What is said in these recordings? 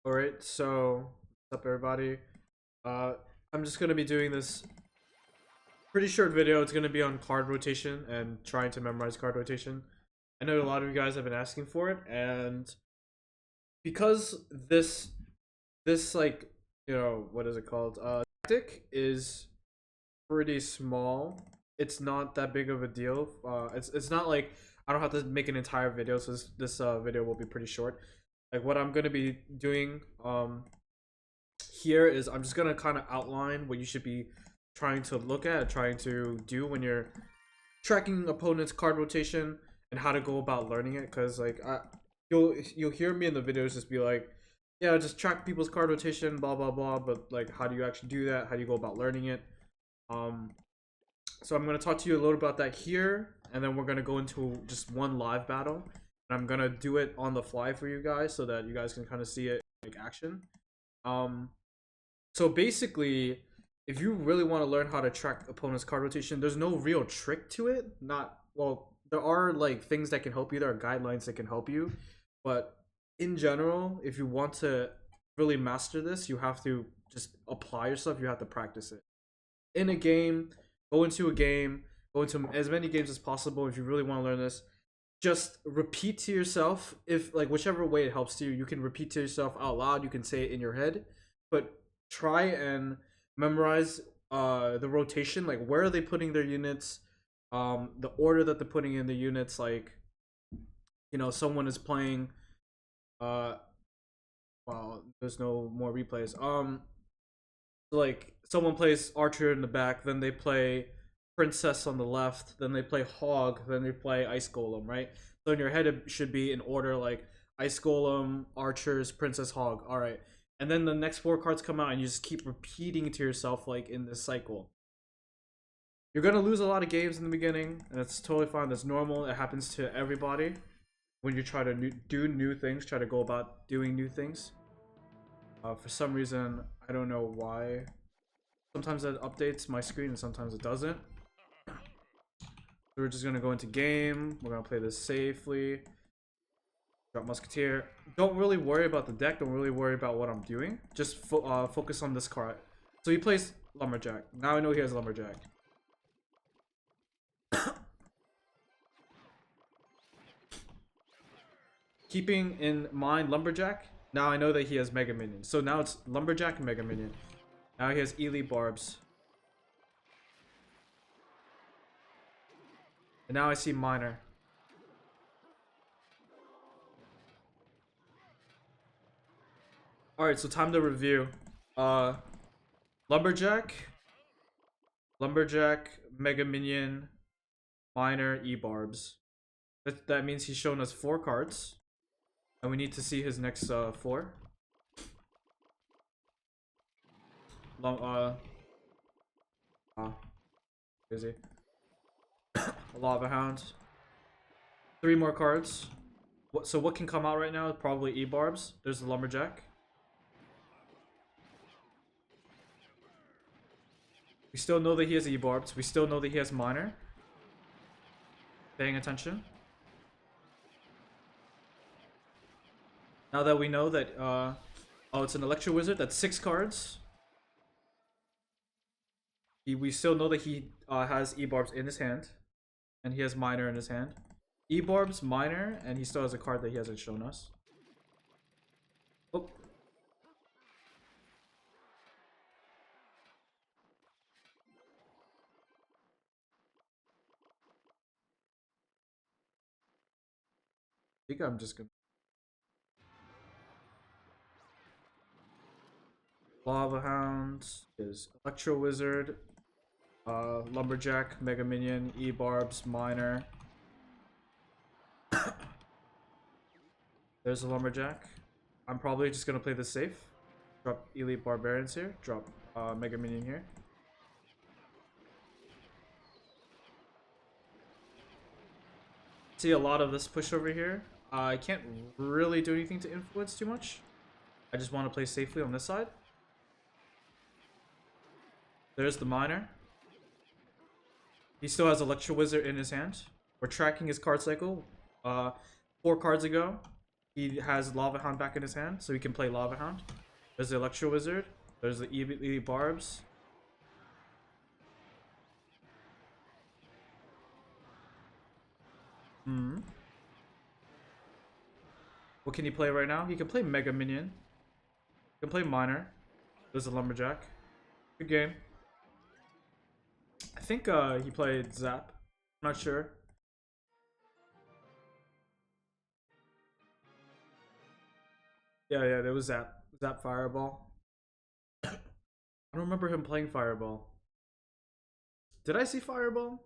Alright, so what's up everybody? Uh I'm just gonna be doing this pretty short video. It's gonna be on card rotation and trying to memorize card rotation. I know a lot of you guys have been asking for it, and because this like what is it called? Tactic is pretty small. It's not that big of a deal. It's not like I don't have to make an entire video, so this video will be pretty short. Like what I'm gonna be doing here is I'm just gonna kind of outline what you should be trying to look at, trying to do when you're tracking opponent's card rotation and how to go about learning it. Because you'll hear me in the videos just be like, yeah, just track people's card rotation, blah blah blah. But like, how do you actually do that? How do you go about learning it? Um, so I'm gonna talk to you a little about that here, and then we're gonna go into just one live battle. And I'm gonna do it on the fly for you guys so that you guys can kind of see it like action. Um, so basically, if you really want to learn how to track opponent's card rotation, there's no real trick to it. Not well, there are like things that can help you. There are guidelines that can help you, but in general, if you want to really master this, you have to just apply yourself. You have to practice it in a game. Go into as many games as possible. If you really want to learn this, just repeat to yourself. If like whichever way it helps you, you can repeat to yourself out loud. You can say it in your head, but try and memorize the rotation, like where are they putting their units, the order that they're putting in the units. Like, someone is playing uh wow, there's no more replays. Like someone plays archer in the back, then they play princess on the left, then they play hog, then they play ice golem, right? So in your head it should be in order, like ice golem, archers, princess, hog. All right, and then the next four cards come out and you just keep repeating to yourself like in this cycle. You're gonna lose a lot of games in the beginning, and it's totally fine. That's normal. It happens to everybody when you try to do new things, try to go about doing new things. For some reason, I don't know why. Sometimes it updates my screen and sometimes it doesn't. So we're just gonna go into game. We're gonna play this safely. Drop Musketeer. Don't really worry about the deck. Don't really worry about what I'm doing. Just focus on this card. So he plays Lumberjack. Now I know he has Lumberjack. Keeping in mind Lumberjack, now I know that he has Mega Minion. So now it's Lumberjack and Mega Minion. Now he has Elite Barbs. And now I see Miner. Alright, so time to review. Lumberjack, Mega Minion, Miner, E-Barbs. That means he's shown us 4 cards. And we need to see his next 4. Busy. Lava Hound. 3 more cards. So what can come out right now? Probably E-Barbs. There's the Lumberjack. We still know that he has E-Barbs. We still know that he has Miner. Paying attention. Now that we know that, oh, it's an Electro Wizard. That's 6 cards. We still know that he has E-Barbs in his hand. And he has Miner in his hand. E-Barbs, Miner, and he still has a card that he hasn't shown us. Oh. I think I'm just gonna... Lava Hound is Electro Wizard, Lumberjack, Mega Minion, E-Barbs, Miner. There's a Lumberjack. I'm probably just gonna play this safe. Drop Elite Barbarians here. Drop Mega Minion here. See a lot of this push over here. I can't really do anything to influence too much. I just want to play safely on this side. There's the Miner. He still has Electro Wizard in his hand. We're tracking his card cycle. 4 cards ago, he has Lava Hound back in his hand, so he can play Lava Hound. There's the Electro Wizard. There's the Elite Barbs. Hmm. What can he play right now? He can play Mega Minion. He can play Miner. There's a Lumberjack. Good game. I think he played Zap. I'm not sure. Yeah, there was Zap. Zap Fireball. I don't remember him playing Fireball. Did I see Fireball? Or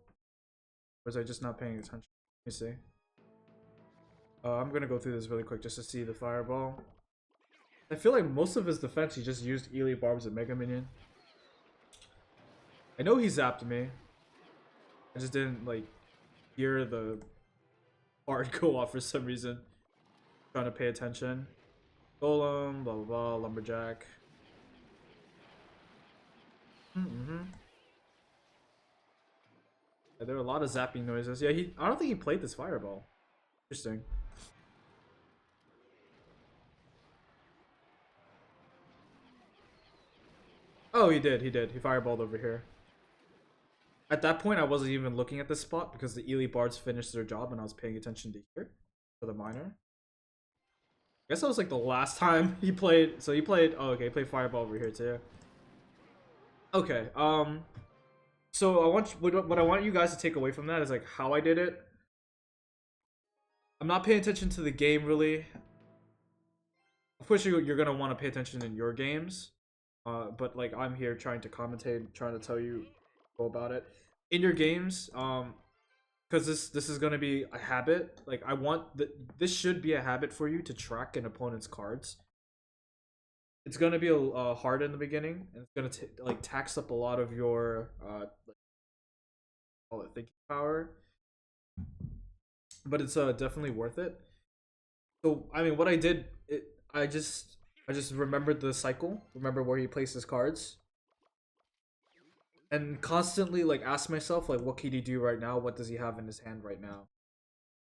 was I just not paying attention? Let me see. I'm gonna go through this really quick just to see the Fireball. I feel like most of his defense he just used Elite Barbs and Mega Minion. I know he zapped me. I just didn't like hear the card go off for some reason. Trying to pay attention. Golem, blah blah blah, Lumberjack. Yeah, there were a lot of zapping noises. Yeah, I don't think he played this Fireball. Interesting. Oh, he did. He did. He fireballed over here. At that point, I wasn't even looking at this spot because the Elite Bards finished their job and I was paying attention to here for the miner. I guess that was like the last time he played. So he played. Oh, okay. He played Fireball over here too. Okay. So what I want you guys to take away from that is like how I did it. I'm not paying attention to the game really. Of course, you're gonna want to pay attention in your games. But like I'm here trying to commentate, trying to tell you go about it in your games. Because this is gonna be a habit. Like I want this should be a habit for you to track an opponent's cards. It's gonna be hard in the beginning, and it's gonna like tax up a lot of your call it thinking power. But it's definitely worth it. So I mean, what I did, I just remembered the cycle, remember where he placed his cards, and constantly like ask myself like, what can he do right now? What does he have in his hand right now?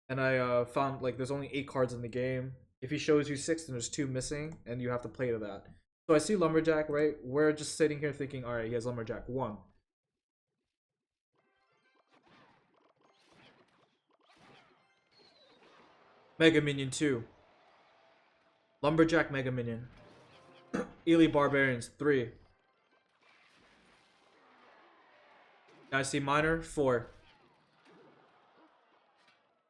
And I found like there's only 8 cards in the game. If he shows you 6, then there's 2 missing, and you have to play to that. So I see Lumberjack, right? We're just sitting here thinking, all right, he has Lumberjack 1. Mega Minion 2. Lumberjack Mega Minion. Elite Barbarians 3. I see Miner 4.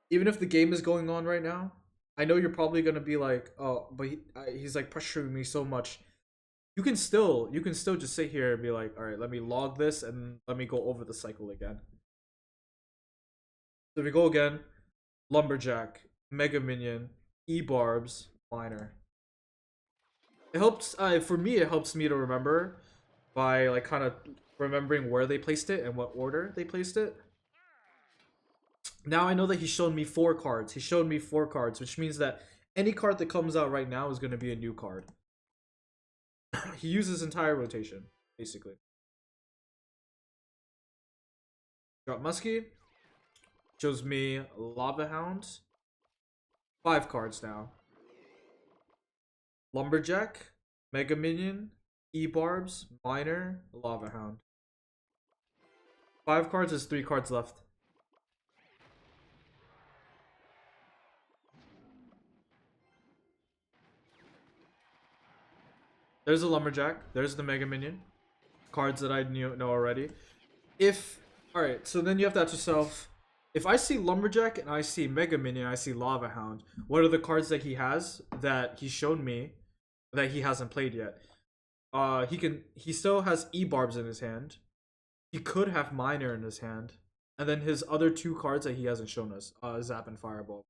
Even if the game is going on right now, I know you're probably gonna be like, oh, but he's like pressuring me so much. You can still just sit here and be like, all right, let me log this and let me go over the cycle again. So we go again, Lumberjack, Mega Minion, E-Barbs, Miner. It helps, for me, it helps me to remember by like kind of remembering where they placed it and what order they placed it. Now I know that he showed me 4 cards. He showed me 4 cards, which means that any card that comes out right now is going to be a new card. He uses entire rotation, basically. Drop Muskie. Shows me Lava Hound. 5 cards now. Lumberjack, Mega Minion, E-Barbs, Miner, Lava Hound. 5 cards is 3 cards left. There's a Lumberjack. There's the Mega Minion. Cards that I know already. Alright, so then you have to ask yourself, if I see Lumberjack and I see Mega Minion, I see Lava Hound, what are the cards that he has that he showed me that he hasn't played yet? He still has E-Barbs in his hand. He could have Miner in his hand. And then his other 2 cards that he hasn't shown us, Zap and Fireball.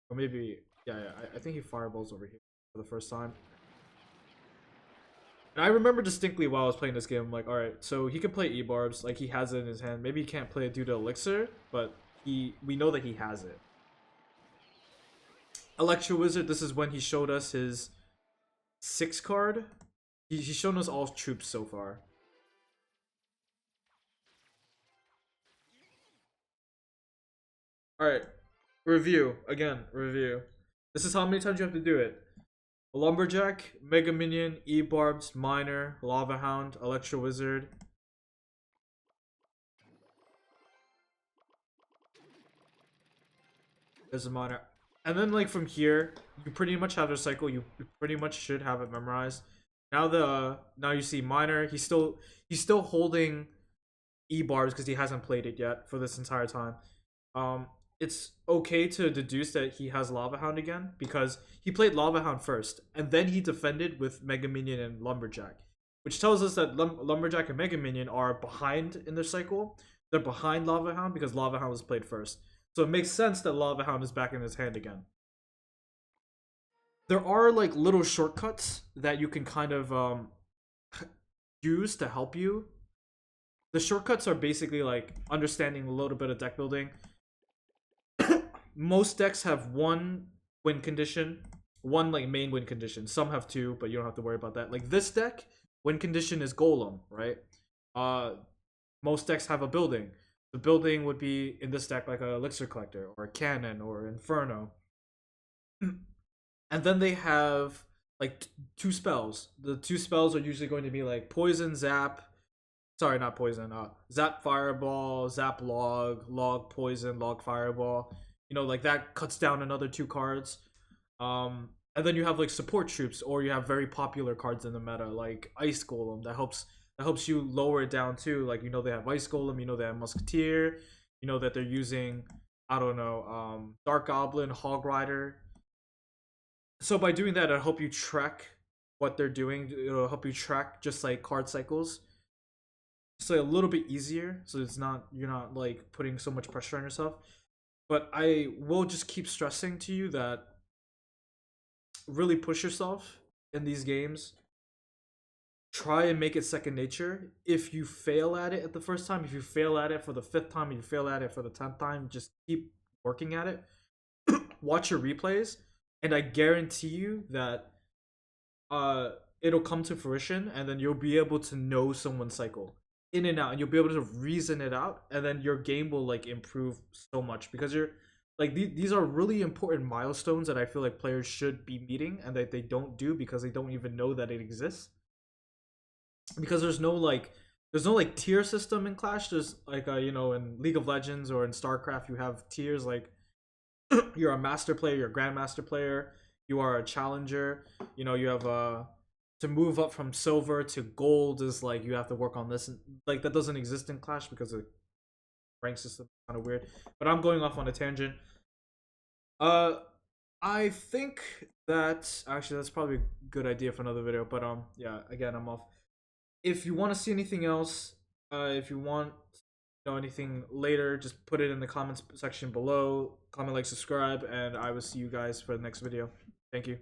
Or maybe, yeah, I think he Fireballs over here for the first time. And I remember distinctly while I was playing this game, I'm like, alright, so he can play E-Barbs, like he has it in his hand. Maybe he can't play it due to Elixir, but we know that he has it. Electro Wizard, this is when he showed us his 6 card. He's shown us all troops so far. Alright, review. Again, review. This is how many times you have to do it. Lumberjack, Mega Minion, E-Barbs, Miner, Lava Hound, Electro Wizard. There's a Miner. And then like from here, you pretty much have the cycle. You pretty much should have it memorized. Now you see Miner. He's still holding E-Barbs because he hasn't played it yet for this entire time. Um, it's okay to deduce that he has Lava Hound again because he played Lava Hound first, and then he defended with Mega Minion and Lumberjack, which tells us that Lumberjack and Mega Minion are behind in their cycle. They're behind Lava Hound because Lava Hound was played first. So it makes sense that Lava Hound is back in his hand again. There are like little shortcuts that you can kind of use to help you. The shortcuts are basically like understanding a little bit of deck building. Most decks have one win condition, one like main win condition. Some have two, but you don't have to worry about that. Like this deck, win condition is Golem, right? Uh, most decks have a building. The building would be in this deck like a Elixir Collector or a Cannon or Inferno, and then they have like two spells. The two spells are usually going to be like Poison, Zap. Sorry, not Poison. Zap Fireball, Zap Log, Log Poison, Log Fireball. Like that cuts down another two cards. And then you have like support troops, or you have very popular cards in the meta like Ice Golem that helps you lower it down too. Like they have Ice Golem, they have Musketeer, that they're using, I don't know, Dark Goblin, Hog Rider. So by doing that, it'll help you track what they're doing. It'll help you track just like card cycles. So a little bit easier. So you're not like putting so much pressure on yourself. But I will just keep stressing to you that really push yourself in these games. Try and make it second nature. If you fail at it at the first time, if you fail at it for the fifth time, if you fail at it for the 10th time, just keep working at it. Watch your replays, and I guarantee you that it'll come to fruition, and then you'll be able to know someone's cycle in and out, and you'll be able to reason it out, and then your game will like improve so much because you're like these are really important milestones that I feel like players should be meeting and that they don't do because they don't even know that it exists. Because there's no like tier system in Clash. There's like in League of Legends or in StarCraft you have tiers like you're a master player, you're a grandmaster player, you are a challenger. You have to move up from silver to gold is like you have to work on this. And like that doesn't exist in Clash because the rank system is kind of weird. But I'm going off on a tangent. Uh, I think that actually that's probably a good idea for another video. But yeah, again, I'm off. If you want to see anything else, if you want to know anything later, just put it in the comments section below. Comment, like, subscribe, and I will see you guys for the next video. Thank you.